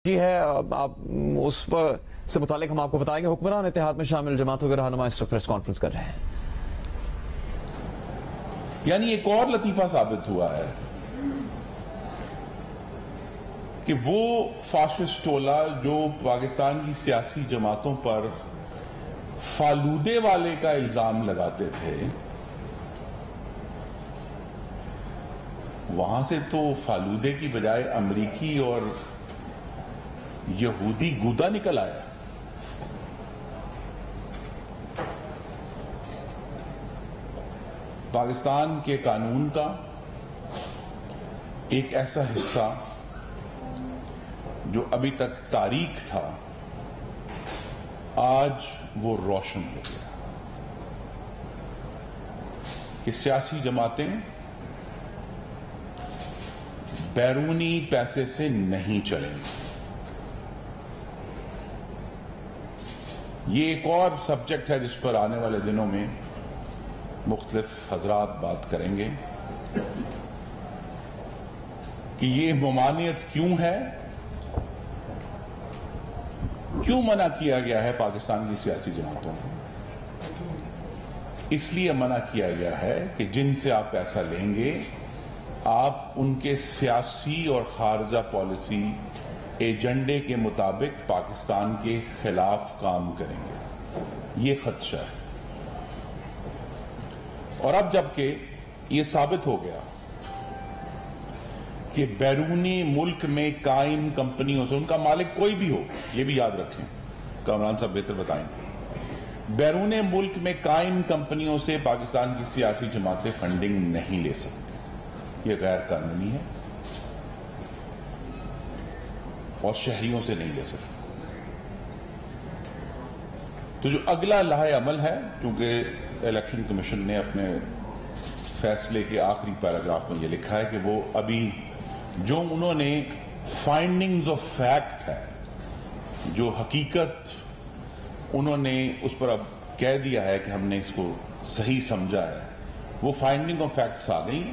ہے آپ اس سے متعلق ہم آپ کو بتائیں گے۔ حکمران اتحاد میں شامل جماعتوں کے رہنما اس وقت پریس کانفرنس کر رہے ہیں۔ یعنی ایک اور لطیفہ ثابت ہوا ہے کہ وہ فاشسٹ ٹولہ جو پاکستان کی سیاسی جماعتوں پر فالودے والے کا الزام لگاتے تھے، وہاں سے تو فالودے کی بجائے امریکی اور یہودی گودا نکل آیا۔ پاکستان کے قانون کا ایک ایسا حصہ جو ابھی تک تاریک تھا، آج وہ روشن ہو گیا کہ سیاسی جماعتیں بیرونی پیسے سے نہیں چلیں گی۔ یہ ایک اور سبجیکٹ ہے جس پر آنے والے دنوں میں مختلف حضرات بات کریں گے کہ یہ ممانعت کیوں ہے، کیوں منع کیا گیا ہے پاکستان کی سیاسی جماعتوں کو۔ اس لیے منع کیا گیا ہے کہ جن سے آپ پیسہ لیں گے آپ ان کے سیاسی اور خارجہ پالیسی ایجنڈے کے مطابق پاکستان کے خلاف کام کریں گے، یہ خدشہ ہے۔ اور اب جبکہ یہ ثابت ہو گیا کہ بیرونی ملک میں قائم کمپنیوں سے، ان کا مالک کوئی بھی ہو، یہ بھی یاد رکھیں، کامران صاحب بہتر بتائیں گے، بیرون ملک میں قائم کمپنیوں سے پاکستان کی سیاسی جماعتیں فنڈنگ نہیں لے سکتی، یہ غیر قانونی ہے اور شہریوں سے نہیں لے سکتی۔ تو جو اگلا لاحِ عمل ہے، کیونکہ الیکشن کمیشن نے اپنے فیصلے کے آخری پیراگراف میں یہ لکھا ہے کہ وہ ابھی جو انہوں نے فائنڈنگز آف فیکٹ ہے، جو حقیقت انہوں نے اس پر اب کہہ دیا ہے کہ ہم نے اس کو صحیح سمجھا ہے، وہ فائنڈنگ آف فیکٹس آ گئی،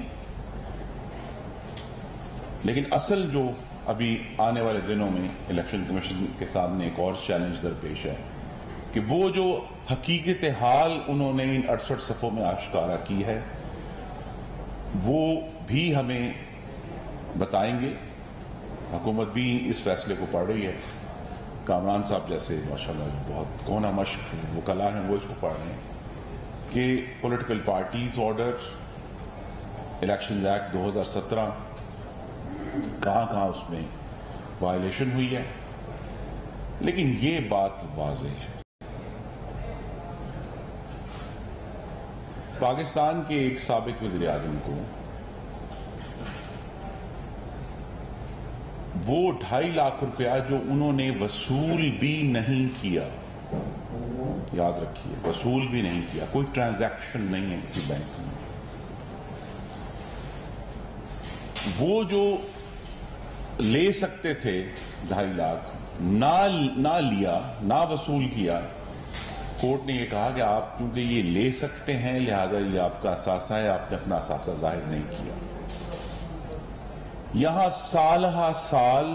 لیکن اصل جو ابھی آنے والے دنوں میں الیکشن کمیشن کے سامنے ایک اور چیلنج درپیش ہے کہ وہ جو حقیقت حال انہوں نے ان 68 صفحوں میں آشکارا کی ہے وہ بھی ہمیں بتائیں گے۔ حکومت بھی اس فیصلے کو پڑھ رہی ہے، کامران صاحب جیسے ماشاءاللہ بہت گونا مشق وکلا ہیں وہ اس کو پڑھ رہے ہیں کہ political parties order, elections act 2017 کہاں کہاں اس میں وائلیشن ہوئی ہے، لیکن یہ بات واضح ہے، پاکستان کے ایک سابق وزیر اعظم کو وہ 2.5 لاکھ روپیہ جو انہوں نے وصول بھی نہیں کیا، یاد رکھیے وصول بھی نہیں کیا، کوئی ٹرانزیکشن نہیں ہے کسی بینک میں، وہ جو لے سکتے تھے 2.5 لاکھ نہ لیا، نہ وصول کیا، کورٹ نے یہ کہا کہ آپ چونکہ یہ لے سکتے ہیں لہذا یہ آپ کا اثاثہ ہے، آپ نے اپنا اثاثہ ظاہر نہیں کیا۔ یہاں سال ہا سال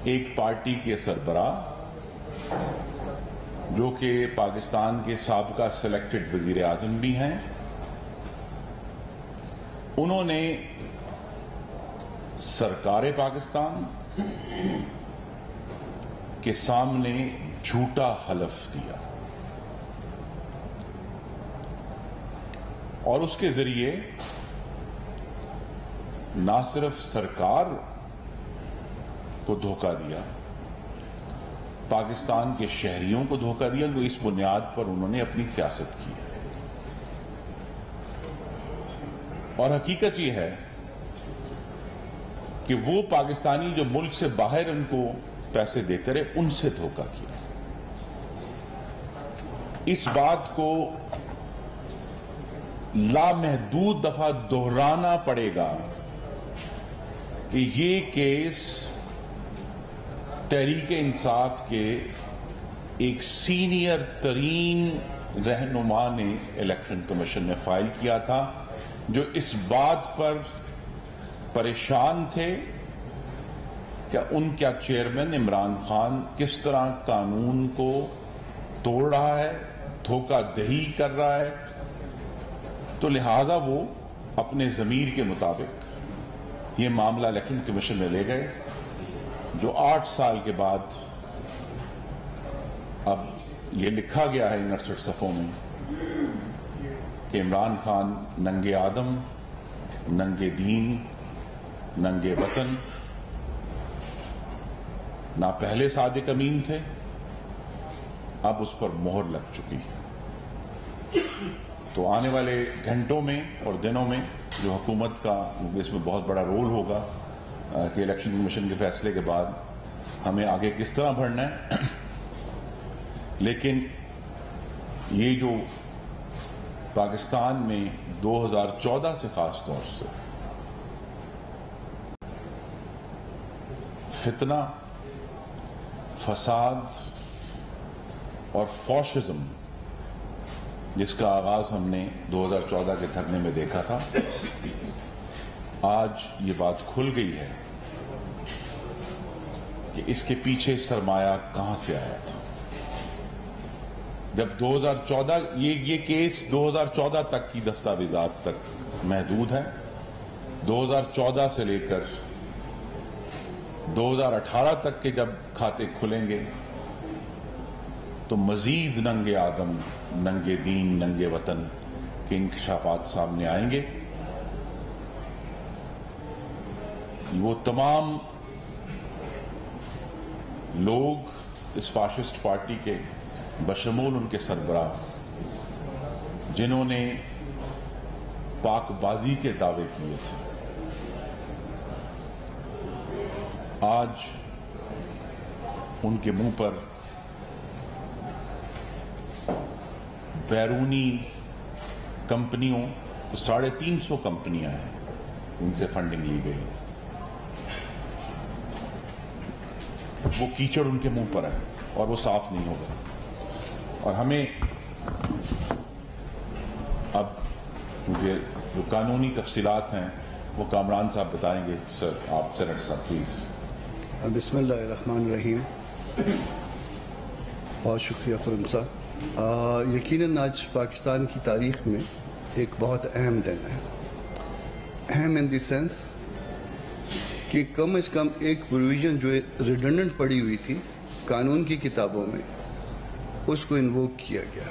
ایک پارٹی کے سربراہ جو کہ پاکستان کے سابقہ سلیکٹڈ وزیر اعظم بھی ہیں، انہوں نے سرکار پاکستان کے سامنے جھوٹا حلف دیا اور اس کے ذریعے نہ صرف سرکار کو دھوکہ دیا، پاکستان کے شہریوں کو دھوکہ دیا، تو اس بنیاد پر انہوں نے اپنی سیاست کی ہے۔ اور حقیقت یہ ہے کہ وہ پاکستانی جو ملک سے باہر ان کو پیسے دیتے رہے، ان سے دھوکہ کیا۔ اس بات کو لامحدود دفعہ دہرانا پڑے گا کہ یہ کیس تحریک انصاف کے ایک سینئر ترین رہنما نے الیکشن کمیشن میں فائل کیا تھا، جو اس بات پر پریشان تھے کہ ان کیا چیئرمین عمران خان کس طرح قانون کو توڑ رہا ہے، دھوکہ دہی کر رہا ہے، تو لہذا وہ اپنے ضمیر کے مطابق یہ معاملہ الیکشن کمیشن میں لے گئے، جو 8 سال کے بعد اب یہ لکھا گیا ہے ان 68 صفحوں میں کہ عمران خان ننگے آدم، ننگے دین، ننگے وطن، نہ پہلے صادق امین تھے، اب اس پر مہر لگ چکی ہے۔ تو آنے والے گھنٹوں میں اور دنوں میں جو حکومت کا اس میں بہت بڑا رول ہوگا کہ الیکشن کمیشن کے فیصلے کے بعد ہمیں آگے کس طرح بڑھنا ہے، لیکن یہ جو پاکستان میں 2014 سے خاص طور سے فتنہ، فساد اور فاشزم جس کا آغاز ہم نے 2014 کے دھرنے میں دیکھا تھا، آج یہ بات کھل گئی ہے کہ اس کے پیچھے سرمایہ کہاں سے آیا تھا۔ جب 2014 یہ کیس 2014 تک کی دستاویزات تک محدود ہے، 2014 سے لے کر 2018 تک کے جب کھاتے کھلیں گے تو مزید ننگے آدم، ننگے دین، ننگے وطن کے انکشافات سامنے آئیں گے۔ وہ تمام لوگ اس فاشسٹ پارٹی کے بشمول ان کے سربراہ جنہوں نے پاک بازی کے دعوے کیے تھے، آج ان کے منہ پر بیرونی کمپنیوں 350 کمپنیاں ہیں، ان سے فنڈنگ لی گئی، وہ کیچڑ ان کے منہ پر ہے اور وہ صاف نہیں ہوگا۔ اور ہمیں اب کیونکہ جو قانونی تفصیلات ہیں وہ کامران صاحب بتائیں گے۔ سر آپ سینیٹر صاحب پلیز۔ بسم اللہ الرحمن الرحیم۔ بہت شکریہ خرم صاحب۔ یقیناً آج پاکستان کی تاریخ میں ایک بہت اہم دن ہے، اہم ان دی سینس کہ کم از کم ایک پروویژن جو ریڈنڈنٹ پڑی ہوئی تھی قانون کی کتابوں میں، اس کو انووک کیا گیا۔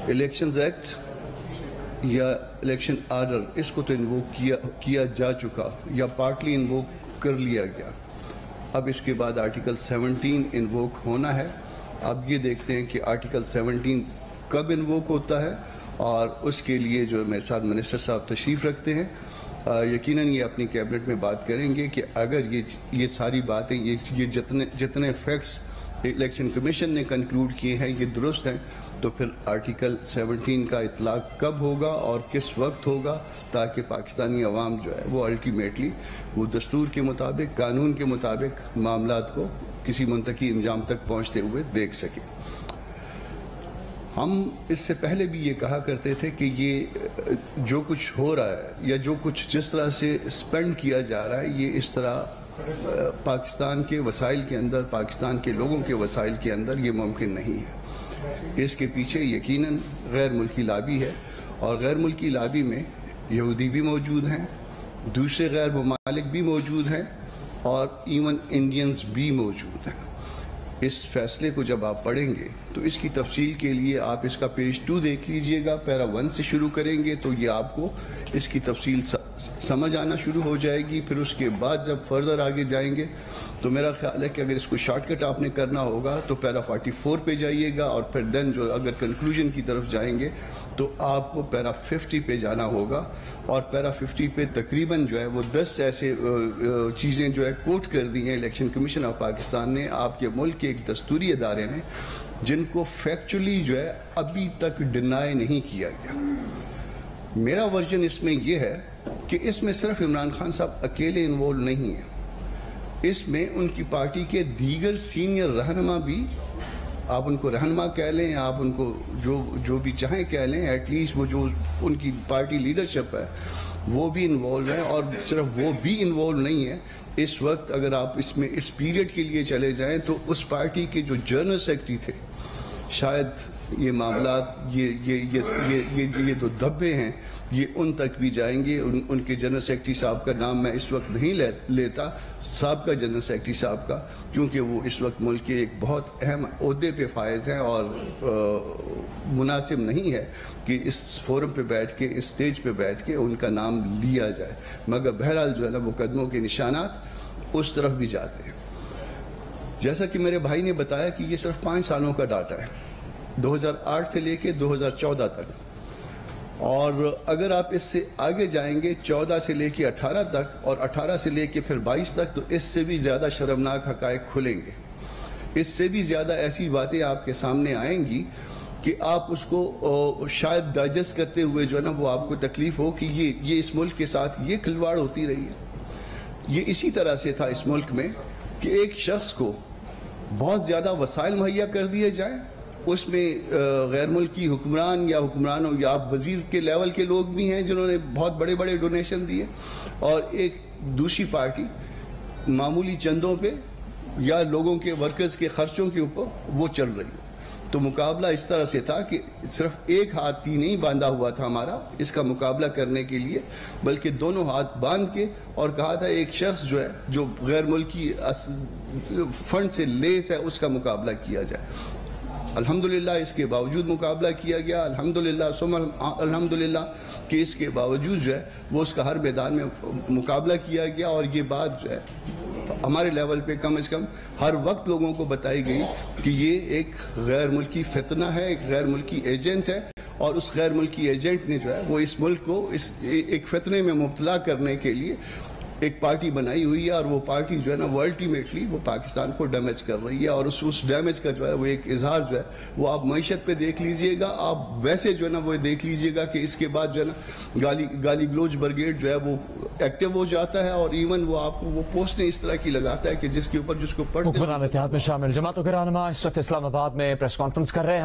الیکشنز ایکٹ یا الیکشن آرڈر، اس کو تو انووک کیا جا چکا یا پارٹلی انووک کر لیا گیا۔ اب اس کے بعد آرٹیکل 17 انووک ہونا ہے۔ اب یہ دیکھتے ہیں کہ آرٹیکل 17 کب انووک ہوتا ہے، اور اس کے لیے جو میرے ساتھ منسٹر صاحب تشریف رکھتے ہیں، یقیناً یہ اپنی کیبنٹ میں بات کریں گے کہ اگر یہ ساری باتیں، یہ جتنے فیکٹس الیکشن کمیشن نے کنکلوڈ کیے ہیں یہ درست ہیں، تو پھر آرٹیکل 17 کا اطلاق کب ہوگا اور کس وقت ہوگا، تاکہ پاکستانی عوام جو ہے وہ الٹیمیٹلی وہ دستور کے مطابق، قانون کے مطابق معاملات کو کسی منطقی انجام تک پہنچتے ہوئے دیکھ سکیں۔ ہم اس سے پہلے بھی یہ کہا کرتے تھے کہ یہ جو کچھ ہو رہا ہے یا جو کچھ جس طرح سے اسپینڈ کیا جا رہا ہے، یہ اس طرح پاکستان کے وسائل کے اندر، پاکستان کے لوگوں کے وسائل کے اندر یہ ممکن نہیں ہے۔ اس کے پیچھے یقیناً غیر ملکی لابی ہے، اور غیر ملکی لابی میں یہودی بھی موجود ہیں، دوسرے غیر ممالک بھی موجود ہیں، اور ایون انڈینز بھی موجود ہیں۔ اس فیصلے کو جب آپ پڑھیں گے تو اس کی تفصیل کے لیے آپ اس کا پیج 2 دیکھ لیجئے گا، پیرا 1 سے شروع کریں گے تو یہ آپ کو اس کی تفصیل سمجھ آنا شروع ہو جائے گی۔ پھر اس کے بعد جب فردر آگے جائیں گے تو میرا خیال ہے کہ اگر اس کو شارٹ کٹ آپ نے کرنا ہوگا تو پیرا 44 پہ جائیے گا، اور پھر دین جو اگر کنکلوژن کی طرف جائیں گے تو آپ کو پیرا 50 پہ جانا ہوگا، اور پیرا 50 پہ تقریباً جو ہے وہ 10 ایسے چیزیں جو ہے کوٹ کر دی ہیں الیکشن کمیشن آف پاکستان نے آپ کے ملک کے ایک دستوری ادارے نے، جن کو فیکچولی جو ہے ابھی تک ڈینائی نہیں کیا گیا۔ میرا ورژن اس میں یہ ہے کہ اس میں صرف عمران خان صاحب اکیلے انوالو نہیں ہیں، اس میں ان کی پارٹی کے دیگر سینئر رہنما بھی، آپ ان کو رہنما کہہ لیں، آپ ان کو جو بھی چاہیں کہہ لیں، ایٹ لیسٹ وہ جو ان کی پارٹی لیڈرشپ ہے وہ بھی انوالو ہیں، اور صرف وہ بھی انوالو نہیں ہیں، اس وقت اگر آپ اس میں اس پیریڈ کے لیے چلے جائیں تو اس پارٹی کے جو جنرل سیکرٹری تھے، شاید یہ معاملات یہ دو دھبے ہیں یہ ان تک بھی جائیں گے. ان کے جنرل سیکرٹری صاحب کا نام میں اس وقت نہیں لیتا، سابقہ جنرل سیکرٹری صاحب کا، کیونکہ وہ اس وقت ملک کے ایک بہت اہم عہدے پہ فائز ہیں اور مناسب نہیں ہے کہ اس فورم پہ بیٹھ کے، اس سٹیج پہ بیٹھ کے ان کا نام لیا جائے. مگر بہرحال جو ہے نا مقدموں کے نشانات اس طرف بھی جاتے ہیں. جیسا کہ میرے بھائی نے بتایا کہ یہ صرف 5 سالوں کا ڈاٹا ہے، 2008 سے لے کے 2014 تک، اور اگر آپ اس سے آگے جائیں گے 14 سے لے کے 18 تک اور 18 سے لے کے پھر 22 تک، تو اس سے بھی زیادہ شرمناک حقائق کھلیں گے. اس سے بھی زیادہ ایسی باتیں آپ کے سامنے آئیں گی کہ آپ اس کو شاید ڈائجسٹ کرتے ہوئے جو ہے نا وہ آپ کو تکلیف ہو کہ یہ اس ملک کے ساتھ یہ کھلواڑ ہوتی رہی ہے. یہ اسی طرح سے تھا اس ملک میں کہ ایک شخص کو بہت زیادہ وسائل مہیا کر دیے جائیں، اس میں غیر ملکی حکمران یا حکمرانوں یا آپ وزیر کے لیول کے لوگ بھی ہیں جنہوں نے بہت بڑے بڑے ڈونیشن دیے، اور ایک دوسری پارٹی معمولی چندوں پہ یا لوگوں کے ورکرز کے خرچوں کے اوپر وہ چل رہی ہے. تو مقابلہ اس طرح سے تھا کہ صرف ایک ہاتھ ہی نہیں باندھا ہوا تھا ہمارا اس کا مقابلہ کرنے کے لیے، بلکہ دونوں ہاتھ باندھ کے، اور کہا تھا ایک شخص جو ہے جو غیر ملکی فنڈ سے لیس ہے اس کا مقابلہ کیا جائے. الحمدللہ اس کے باوجود مقابلہ کیا گیا، الحمدللہ کہ اس کے باوجود جو ہے وہ اس کا ہر میدان میں مقابلہ کیا گیا. اور یہ بات جو ہے ہمارے لیول پہ کم از کم ہر وقت لوگوں کو بتائی گئی کہ یہ ایک غیر ملکی فتنہ ہے، ایک غیر ملکی ایجنٹ ہے، اور اس غیر ملکی ایجنٹ نے جو ہے وہ اس ملک کو اس ایک فتنے میں مبتلا کرنے کے لیے ایک پارٹی بنائی ہوئی ہے، اور وہ پارٹی جو ہے نا وہ الٹیمیٹلی وہ پاکستان کو ڈیمیج کر رہی ہے. اور اس ڈیمیج کا جو ہے وہ ایک اظہار جو ہے وہ آپ معیشت پہ دیکھ لیجئے گا، آپ ویسے جو ہے نا وہ دیکھ لیجئے گا کہ اس کے بعد جو ہے نا گالی گلوچ برگیڈ جو ہے وہ ایکٹیو ہو جاتا ہے، اور ایون وہ آپ کو وہ پوسٹیں اس طرح کی لگاتا ہے کہ جس کے اوپر جس کو پڑھتے ہیں. حکمران اتحاد میں شامل جماعتوں کے رہنما اس وقت اسلام آباد میں پریس کانفرنس کر رہے ہیں.